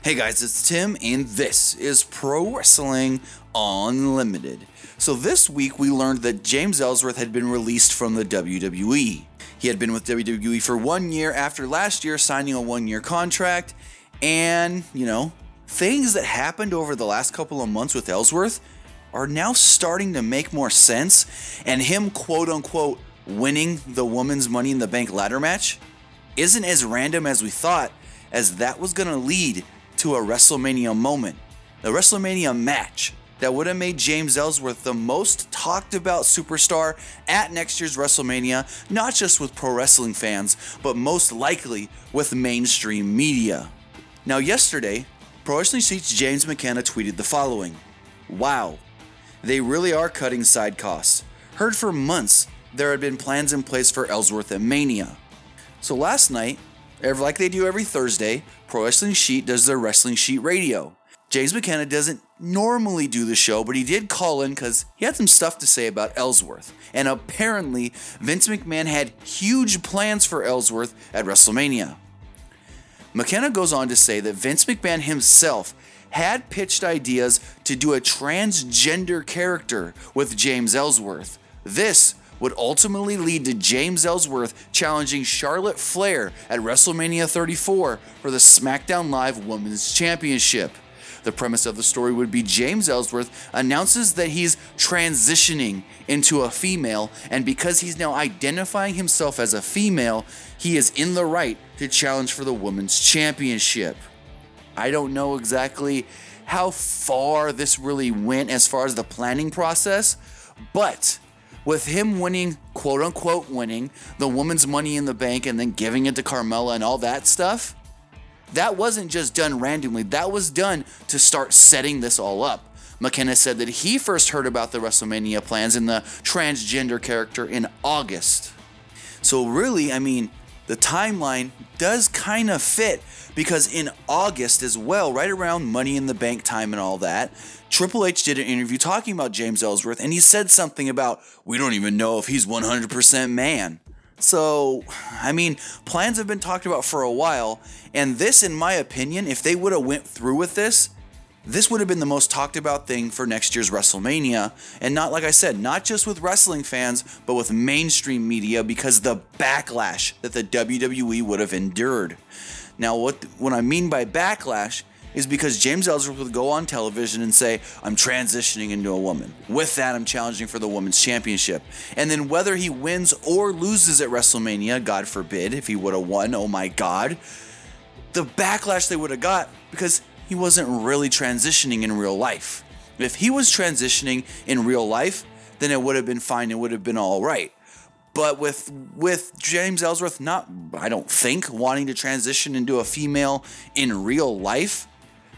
Hey guys, it's Tim, and this is Pro Wrestling Unlimited. So this week we learned that James Ellsworth had been released from the WWE. He had been with WWE for 1 year after last year signing a 1-year contract, and, things that happened over the last couple of months with Ellsworth are now starting to make more sense, and him quote-unquote winning the Women's Money in the Bank ladder match isn't as random as we thought, as that was going to lead to a WrestleMania moment, a WrestleMania match that would have made James Ellsworth the most talked about superstar at next year's WrestleMania, not just with pro wrestling fans, but most likely with mainstream media. Now yesterday, Pro Wrestling Sheet's James McMahon tweeted the following: "Wow, they really are cutting side costs. Heard for months there had been plans in place for Ellsworth at Mania." So last night, like they do every Thursday, Pro Wrestling Sheet does their Wrestling Sheet radio. James McMahon doesn't normally do the show, but he did call in because he had some stuff to say about Ellsworth. And apparently, Vince McMahon had huge plans for Ellsworth at WrestleMania. McKenna goes on to say that Vince McMahon himself had pitched ideas to do a transgender character with James Ellsworth. This would ultimately lead to James Ellsworth challenging Charlotte Flair at WrestleMania 34 for the SmackDown Live Women's Championship. The premise of the story would be James Ellsworth announces that he's transitioning into a female, and because he's now identifying himself as a female, he is in the right to challenge for the Women's Championship. I don't know exactly how far this really went as far as the planning process, but with him winning, quote-unquote winning, the Women's Money in the Bank and then giving it to Carmella and all that stuff, that wasn't just done randomly. That was done to start setting this all up. McKenna said that he first heard about the WrestleMania plans and the transgender character in August. So really, the timeline does kind of fit, because in August as well, right around Money in the Bank time and all that, Triple H did an interview talking about James Ellsworth, and he said something about, we don't even know if he's 100% man. So, plans have been talked about for a while, and this, in my opinion, if they would have went through with this would have been the most talked about thing for next year's WrestleMania, and not, like I said, not just with wrestling fans, but with mainstream media, because the backlash that the WWE would have endured. Now, what I mean by backlash is because James Ellsworth would go on television and say, I'm transitioning into a woman. With that, I'm challenging for the Women's Championship. And then whether he wins or loses at WrestleMania, God forbid, if he would have won, oh my God, the backlash they would have got, because he wasn't really transitioning in real life. If he was transitioning in real life, then it would have been fine, it would have been all right. But with James Ellsworth not, I don't think, wanting to transition into a female in real life,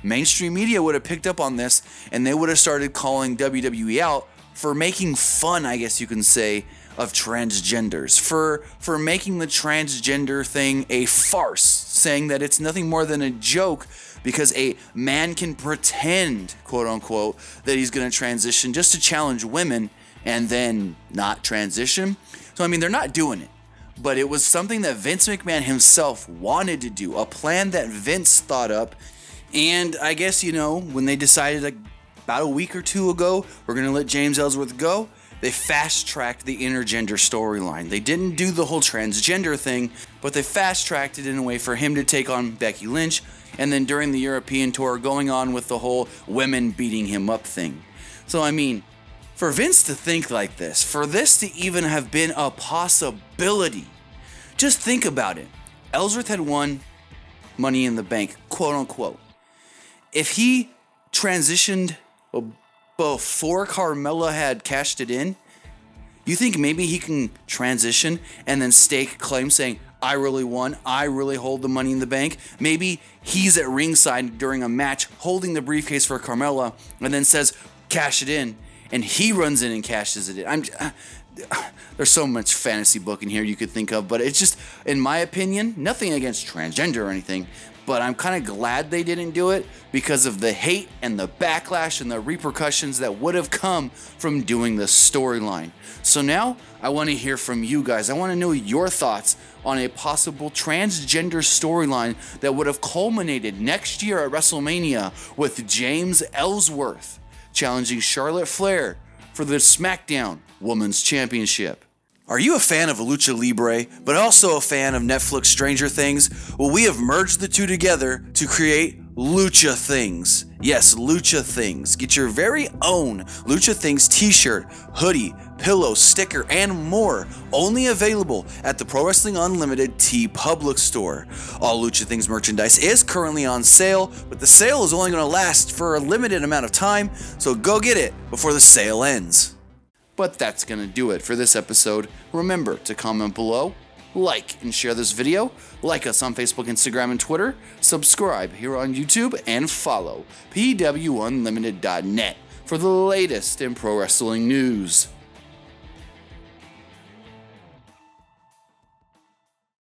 mainstream media would have picked up on this, and they would have started calling WWE out for making fun, I guess you can say, of transgenders, for making the transgender thing a farce, saying that it's nothing more than a joke because a man can pretend, quote unquote, that he's going to transition just to challenge women and then not transition. So they're not doing it, but it was something that Vince McMahon himself wanted to do, a plan that Vince thought up. And I guess, when they decided about a week or two ago, we're going to let James Ellsworth go, they fast-tracked the intergender storyline. They didn't do the whole transgender thing, but they fast-tracked it in a way for him to take on Becky Lynch, and then during the European tour, going on with the whole women beating him up thing. So, for Vince to think like this, for this to even have been a possibility, just think about it. Ellsworth had won Money in the Bank, quote-unquote. If he transitioned before Carmella had cashed it in, you think maybe he can transition and then stake claim saying, I really won, I really hold the Money in the Bank? Maybe he's at ringside during a match holding the briefcase for Carmella and then says, cash it in, and he runs in and cashes it in. there's so much fantasy booking here you could think of, but it's just, in my opinion, nothing against transgender or anything, but I'm kind of glad they didn't do it because of the hate and the backlash and the repercussions that would have come from doing this storyline. So now I want to hear from you guys. I want to know your thoughts on a possible transgender storyline that would have culminated next year at WrestleMania with James Ellsworth challenging Charlotte Flair for the SmackDown Women's Championship. Are you a fan of Lucha Libre, but also a fan of Netflix Stranger Things? Well, we have merged the two together to create Lucha Things. Yes, Lucha Things. Get your very own Lucha Things t-shirt, hoodie, pillow, sticker, and more. Only available at the Pro Wrestling Unlimited TeePublic store. All Lucha Things merchandise is currently on sale, but the sale is only going to last for a limited amount of time, so go get it before the sale ends. But that's going to do it for this episode. Remember to comment below, like and share this video, like us on Facebook, Instagram, and Twitter, subscribe here on YouTube, and follow PWUnlimited.net for the latest in pro wrestling news.